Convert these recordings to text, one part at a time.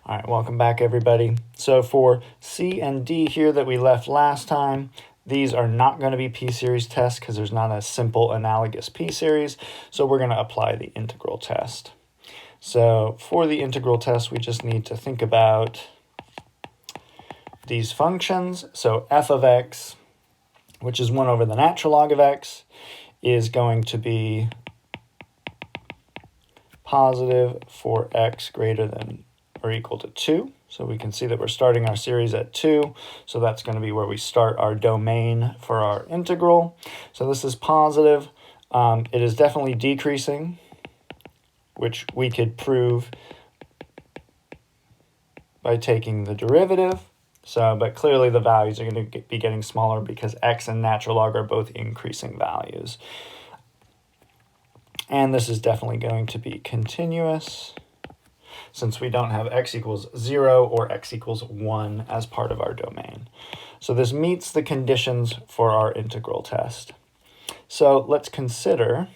All right, welcome back, everybody. So for C and D here that we left last time, these are not going to be p-series tests because there's not a simple analogous p-series. So we're going to apply the integral test. So for the integral test, we just need to think about these functions. So f of x, which is 1 over the natural log of x, is going to be positive for x greater than or equal to 2. So we can see that we're starting our series at 2. So that's going to be where we start our domain for our integral. So this is positive. It is definitely decreasing, which we could prove by taking the derivative. But clearly the values are going to be getting smaller because x and natural log are both increasing values. And this is definitely going to be continuous, since we don't have x equals 0 or x equals 1 as part of our domain. So this meets the conditions for our integral test. So let's consider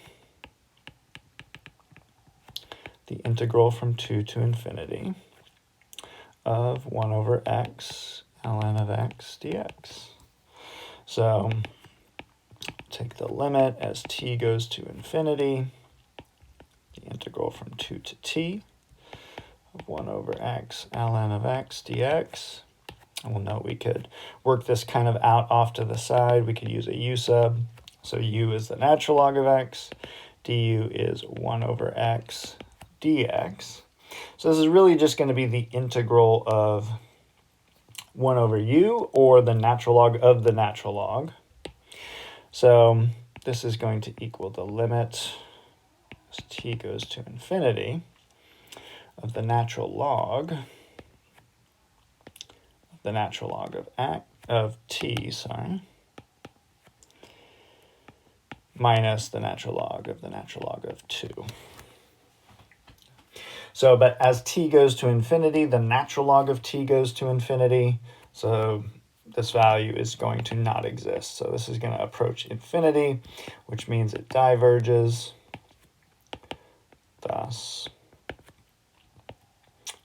the integral from 2 to infinity of 1 over x ln of x dx. So take the limit as t goes to infinity, the integral from 2 to t of 1 over x ln of x dx. And we'll note we could work this kind of out off to the side. We could use a u sub. So u is the natural log of x, du is 1 over x dx. So this is really just going to be the integral of 1 over u, or the natural log of the natural log. So this is going to equal the limit as t goes to infinity of the natural log of t, minus the natural log of 2. So, but as t goes to infinity, the natural log of t goes to infinity. So this value is going to not exist. So this is going to approach infinity, which means it diverges. Thus,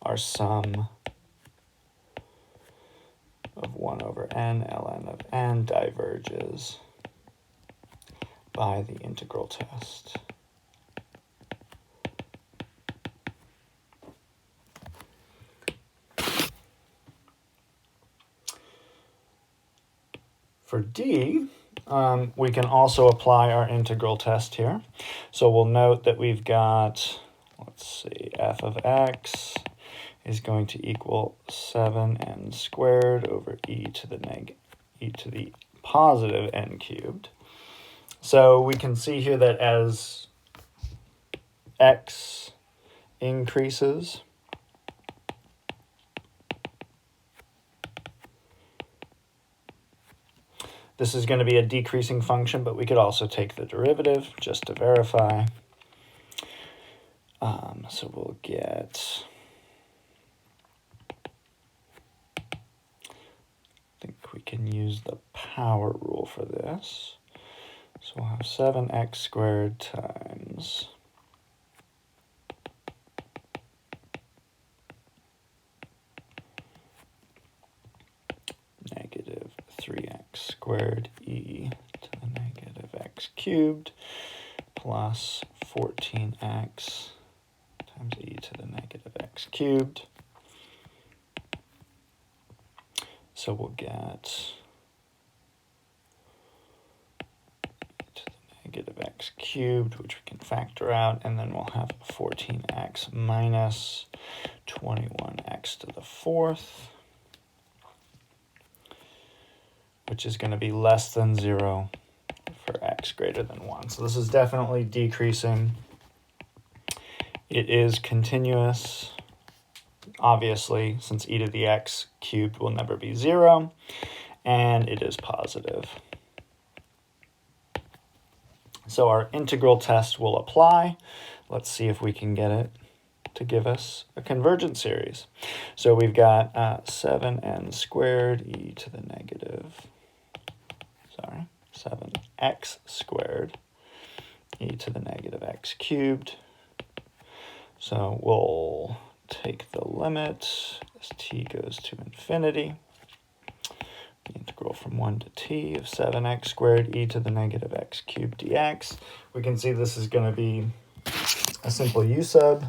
our sum of 1 over n ln of n diverges by the integral test. For D, we can also apply our integral test here. So we'll note that we've got, let's see, f of x is going to equal 7n squared over e to the positive n cubed. So we can see here that as x increases, this is going to be a decreasing function, but we could also take the derivative just to verify. So we'll get, I think we can use the power rule for this. So we'll have 7x squared times negative 3x squared e to the negative x cubed plus 14x times e to the negative x cubed. So we'll get e to the negative x cubed, which we can factor out, and then we'll have 14x minus 21x to the fourth, which is going to be less than 0 for x greater than 1. So this is definitely decreasing. It is continuous, obviously, since e to the x cubed will never be 0, and it is positive. So our integral test will apply. Let's see if we can get it to give us a convergent series. So we've got 7n squared e to the negative, 7x squared e to the negative x cubed. So we'll take the limit as t goes to infinity. The integral from 1 to t of 7x squared e to the negative x cubed dx. We can see this is going to be a simple u sub.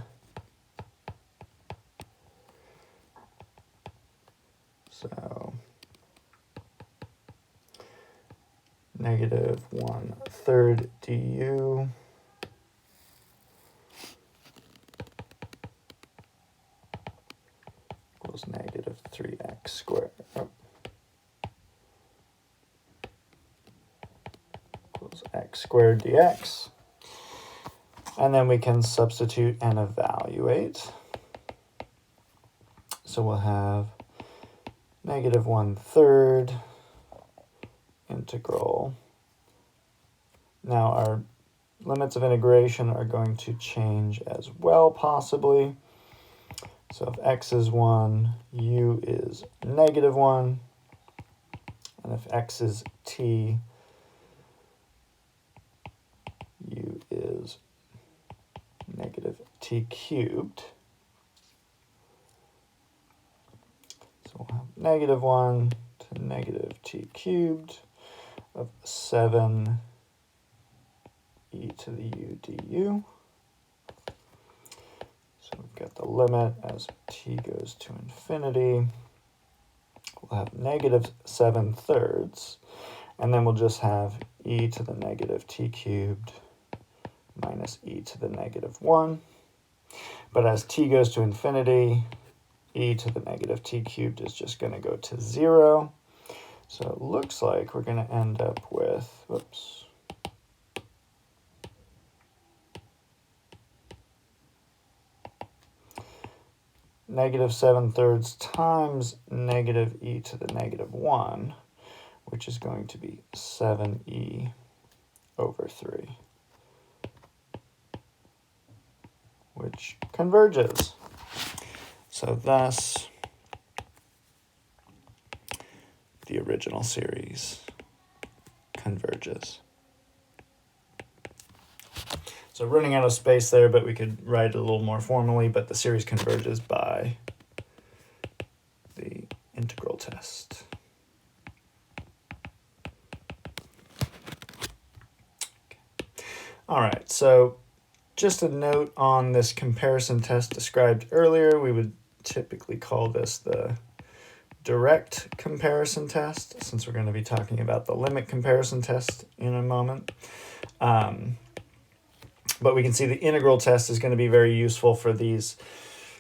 So negative 1/3 du equals negative 3x squared. Equals x squared dx. And then we can substitute and evaluate. So we'll have negative 1/3 integral. Now our limits of integration are going to change as well, possibly. So if x is 1, u is negative 1. And if x is t, u is negative t cubed. So we'll have negative 1 to negative t cubed of 7 e to the u du. So we've got the limit as t goes to infinity. We'll have negative 7/3, and then we'll just have e to the negative t cubed minus e to the negative 1. But as t goes to infinity, e to the negative t cubed is just going to go to 0. So it looks like we're going to end up with, negative 7/3 times negative e to the negative 1, which is going to be 7e over 3, which converges. So thus, the original series converges. So running out of space there, but we could write it a little more formally, but the series converges by the integral test. All right, so just a note on this comparison test described earlier. We would typically call this the direct comparison test, since we're going to be talking about the limit comparison test in a moment. But we can see the integral test is going to be very useful for these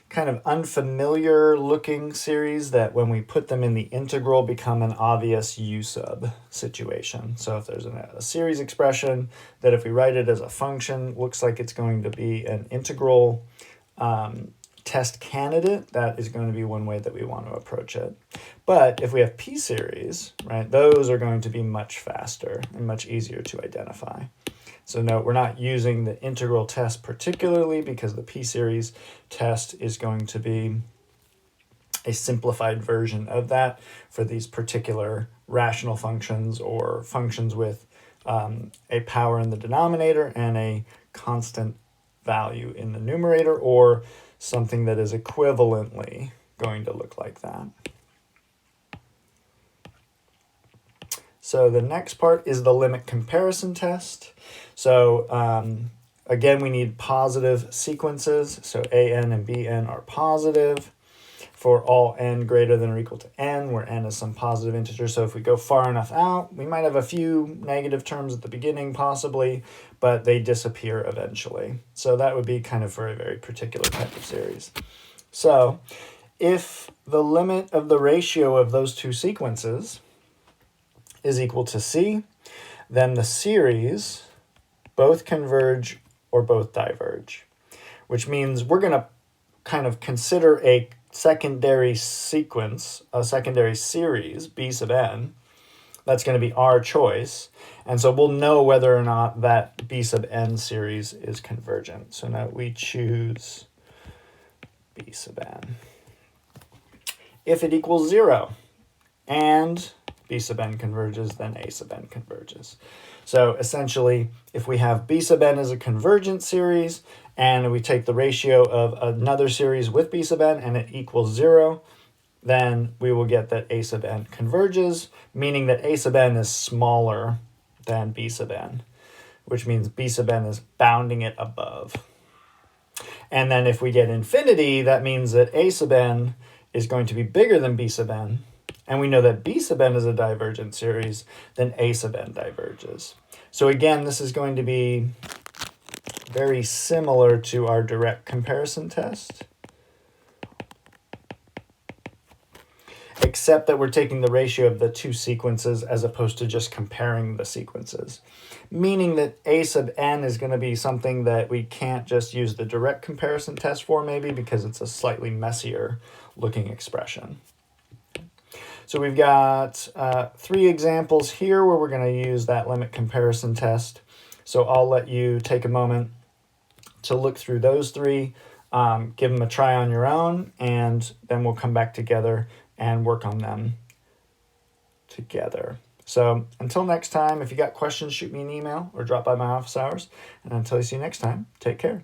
kind of unfamiliar looking series that when we put them in the integral become an obvious u sub situation. So if there's a series expression that if we write it as a function looks like it's going to be an integral test candidate, that is going to be one way that we want to approach it. But if we have p-series, right, those are going to be much faster and much easier to identify. So note, we're not using the integral test particularly because the p-series test is going to be a simplified version of that for these particular rational functions or functions with a power in the denominator and a constant value in the numerator, or something that is equivalently going to look like that. So the next part is the limit comparison test. So again, we need positive sequences. So an and bn are positive for all n greater than or equal to n, where n is some positive integer. So if we go far enough out, we might have a few negative terms at the beginning possibly, but they disappear eventually. So that would be kind of for a very particular type of series. So if the limit of the ratio of those two sequences is equal to c, then the series both converge or both diverge, which means we're going to kind of consider a secondary sequence, a secondary series, b sub n, that's going to be our choice. And so we'll know whether or not that b sub n series is convergent. So now we choose b sub n. If it equals 0 and B sub n converges, then A sub n converges. So essentially, if we have B sub n as a convergent series, and we take the ratio of another series with B sub n and it equals 0, then we will get that A sub n converges, meaning that A sub n is smaller than B sub n, which means B sub n is bounding it above. And then if we get infinity, that means that A sub n is going to be bigger than B sub n, and we know that B sub n is a divergent series, then A sub n diverges. So again, this is going to be very similar to our direct comparison test, except that we're taking the ratio of the two sequences as opposed to just comparing the sequences, meaning that A sub n is going to be something that we can't just use the direct comparison test for, maybe because it's a slightly messier looking expression. So we've give 3 examples here where we're going to use that limit comparison test. So I'll let you take a moment to look through those 3, give them a try on your own, and then we'll come back together and work on them together. So until next time, if you got questions, shoot me an email or drop by my office hours. And until I see you next time, take care.